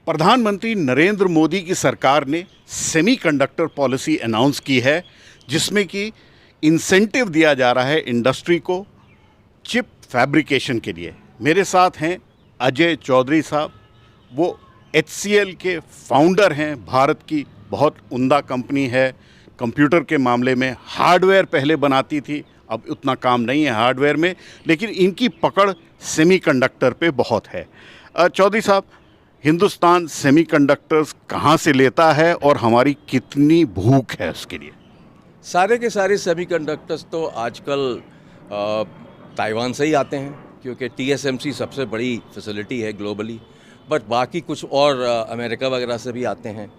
प्रधानमंत्री नरेंद्र मोदी की सरकार ने सेमीकंडक्टर पॉलिसी अनाउंस की है, जिसमें कि इंसेंटिव दिया जा रहा है इंडस्ट्री को चिप फैब्रिकेशन के लिए। मेरे साथ हैं अजय चौधरी साहब, वो HCL के फाउंडर हैं। भारत की बहुत उम्दा कंपनी है, कंप्यूटर के मामले में हार्डवेयर पहले बनाती थी, अब उतना काम नहीं है हार्डवेयर में, लेकिन इनकी पकड़ सेमीकंडक्टर पे बहुत है। चौधरी साहब, हिंदुस्तान सेमीकंडक्टर्स कहाँ से लेता है और हमारी कितनी भूख है उसके लिए? सारे के सारे सेमीकंडक्टर्स तो आजकल ताइवान से ही आते हैं, क्योंकि TSMC सबसे बड़ी फैसिलिटी है ग्लोबली। बट बाकी कुछ और अमेरिका वगैरह से भी आते हैं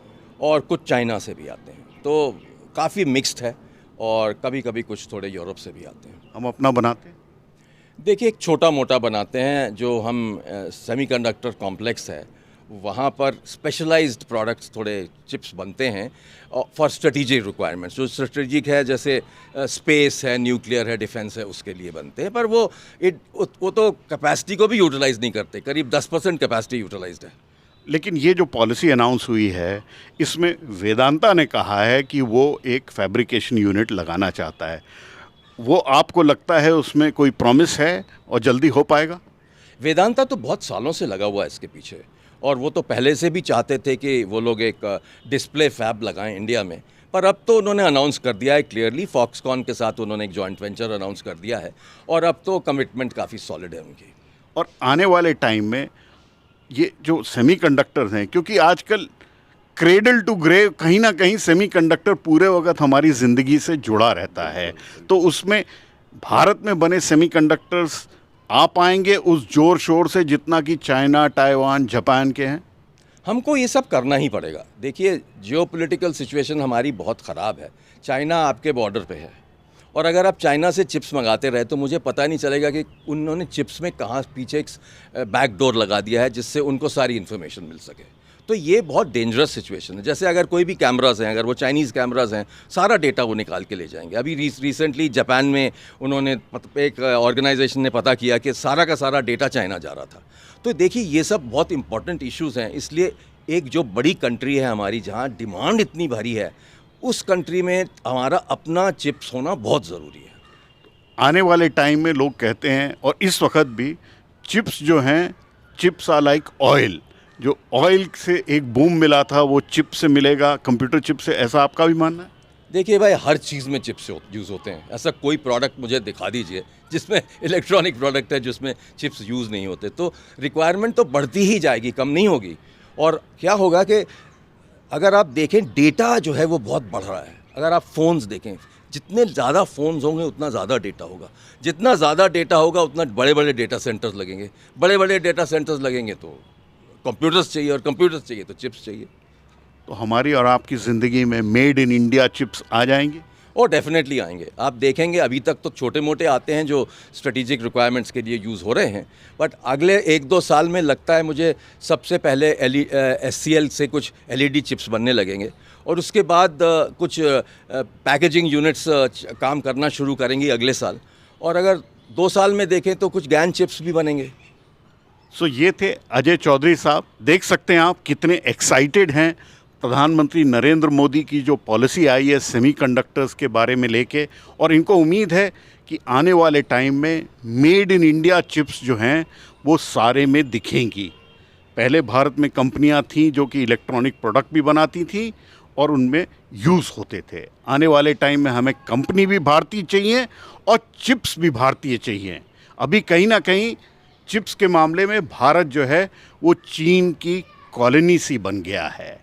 और कुछ चाइना से भी आते हैं, तो काफ़ी मिक्स्ड है। और कभी कभी कुछ थोड़े यूरोप से भी आते हैं। हम अपना बनाते हैं? देखिए, एक छोटा मोटा बनाते हैं। जो हम सेमीकंडक्टर कॉम्प्लेक्स है, वहाँ पर स्पेशलाइज्ड प्रोडक्ट्स, थोड़े चिप्स बनते हैं फॉर स्ट्रेटेजिक रिक्वायरमेंट्स। जो स्ट्रेटेजिक है, जैसे स्पेस है, न्यूक्लियर है, डिफेंस है, उसके लिए बनते हैं। पर वो तो कैपेसिटी को भी यूटिलाइज़ नहीं करते, करीब 10% कैपेसिटी यूटिलाइज्ड है। लेकिन ये जो पॉलिसी अनाउंस हुई है, इसमें वेदांता ने कहा है कि वो एक फैब्रिकेशन यूनिट लगाना चाहता है। वो आपको लगता है उसमें कोई प्रॉमिस है और जल्दी हो पाएगा? वेदांता तो बहुत सालों से लगा हुआ है इसके पीछे, और वो तो पहले से भी चाहते थे कि वो लोग एक डिस्प्ले फैब लगाएं इंडिया में। पर अब तो उन्होंने अनाउंस कर दिया है क्लियरली, फॉक्सकॉन के साथ उन्होंने एक जॉइंट वेंचर अनाउंस कर दिया है, और अब तो कमिटमेंट काफ़ी सॉलिड है उनकी। और आने वाले टाइम में ये जो सेमीकंडक्टर्स हैं, क्योंकि आजकल क्रेडल टू ग्रेव कहीं ना कहीं सेमीकंडक्टर पूरे वक्त हमारी ज़िंदगी से जुड़ा रहता है, तो उसमें भारत में बने सेमीकंडक्टर्स आ पाएंगे उस जोर शोर से जितना कि चाइना, ताइवान, जापान के हैं? हमको ये सब करना ही पड़ेगा। देखिए, जियोपॉलिटिकल सिचुएशन हमारी बहुत ख़राब है। चाइना आपके बॉर्डर पे है, और अगर आप चाइना से चिप्स मंगाते रहे तो मुझे पता नहीं चलेगा कि उन्होंने चिप्स में कहाँ पीछे एक बैक डोर लगा दिया है जिससे उनको सारी इन्फॉर्मेशन मिल सके। तो ये बहुत डेंजरस सिचुएशन है। जैसे अगर कोई भी कैमराज हैं, अगर वो चाइनीज़ कैमराज हैं, सारा डेटा वो निकाल के ले जाएंगे। अभी रिसेंटली जापान में उन्होंने एक ऑर्गेनाइजेशन ने पता किया कि सारा का सारा डेटा चाइना जा रहा था। तो देखिए, ये सब बहुत इंपॉर्टेंट इश्यूज़ हैं। इसलिए एक जो बड़ी कंट्री है हमारी, जहाँ डिमांड इतनी भारी है, उस कंट्री में हमारा अपना चिप्स होना बहुत ज़रूरी है। आने वाले टाइम में लोग कहते हैं, और इस वक्त भी, चिप्स जो हैं, चिप्स आर लाइक ऑयल। जो ऑयल से एक बूम मिला था, वो चिप से मिलेगा, कंप्यूटर चिप से। ऐसा आपका भी मानना है? देखिए भाई, हर चीज़ में चिप्स यूज़ होते हैं। ऐसा कोई प्रोडक्ट मुझे दिखा दीजिए जिसमें इलेक्ट्रॉनिक प्रोडक्ट है जिसमें चिप्स यूज़ नहीं होते। तो रिक्वायरमेंट तो बढ़ती ही जाएगी, कम नहीं होगी। और क्या होगा कि अगर आप देखें, डेटा जो है वो बहुत बढ़ रहा है। अगर आप फ़ोन्स देखें, जितने ज़्यादा फ़ोन्स होंगे उतना ज़्यादा डेटा होगा। जितना ज़्यादा डेटा होगा उतना बड़े बड़े डेटा सेंटर्स लगेंगे। बड़े बड़े डेटा सेंटर्स लगेंगे तो कंप्यूटर्स चाहिए, और कंप्यूटर्स चाहिए तो चिप्स चाहिए। तो हमारी और आपकी ज़िंदगी में मेड इन इंडिया चिप्स आ जाएंगे? और डेफिनेटली आएंगे। आप देखेंगे, अभी तक तो छोटे मोटे आते हैं जो स्ट्रेटेजिक रिक्वायरमेंट्स के लिए यूज़ हो रहे हैं, बट अगले 1-2 साल में लगता है मुझे सबसे पहले HCL से कुछ LED चिप्स बनने लगेंगे, और उसके बाद कुछ पैकेजिंग यूनिट्स काम करना शुरू करेंगी अगले साल। और अगर 2 साल में देखें तो कुछ GaN चिप्स भी बनेंगे। सो ये थे अजय चौधरी साहब। देख सकते हैं आप कितने एक्साइटेड हैं प्रधानमंत्री नरेंद्र मोदी की जो पॉलिसी आई है सेमीकंडक्टर्स के बारे में लेके, और इनको उम्मीद है कि आने वाले टाइम में मेड इन इंडिया चिप्स जो हैं वो सारे में दिखेंगी। पहले भारत में कंपनियां थीं जो कि इलेक्ट्रॉनिक प्रोडक्ट भी बनाती थीं और उनमें यूज़ होते थे। आने वाले टाइम में हमें कंपनी भी भारतीय चाहिए और चिप्स भी भारतीय चाहिए। अभी कहीं ना कहीं चिप्स के मामले में भारत जो है वो चीन की कॉलोनी सी बन गया है,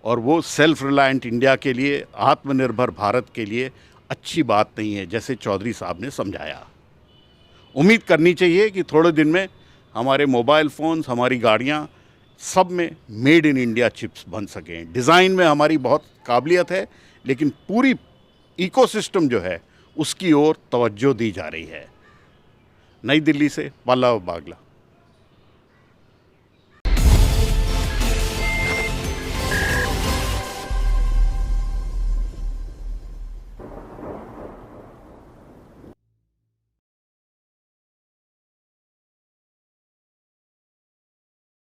और वो सेल्फ रिलायंट इंडिया के लिए, आत्मनिर्भर भारत के लिए अच्छी बात नहीं है, जैसे चौधरी साहब ने समझाया। उम्मीद करनी चाहिए कि थोड़े दिन में हमारे मोबाइल फ़ोन्स, हमारी गाड़ियाँ, सब में मेड इन इंडिया चिप्स बन सकें। डिज़ाइन में हमारी बहुत काबिलियत है, लेकिन पूरी इकोसिस्टम जो है उसकी ओर तवज्जो दी जा रही है। नई दिल्ली से पल्लव बागला।